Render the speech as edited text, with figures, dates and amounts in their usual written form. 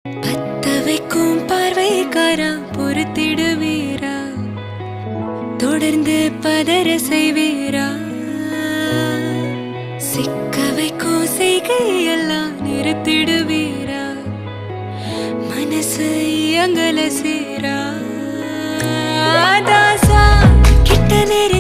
பத்தவைக்கும் பார்வைக்காரா பொறுத்திடுவீரா, தொடர்ந்து பதற செய்வீரா, சிக்க வைக்கும் செய்கையெல்லாம் நிறுத்திடுவீரா, மனசு இயங்கல சேரா, தாசா கிட்ட நேரி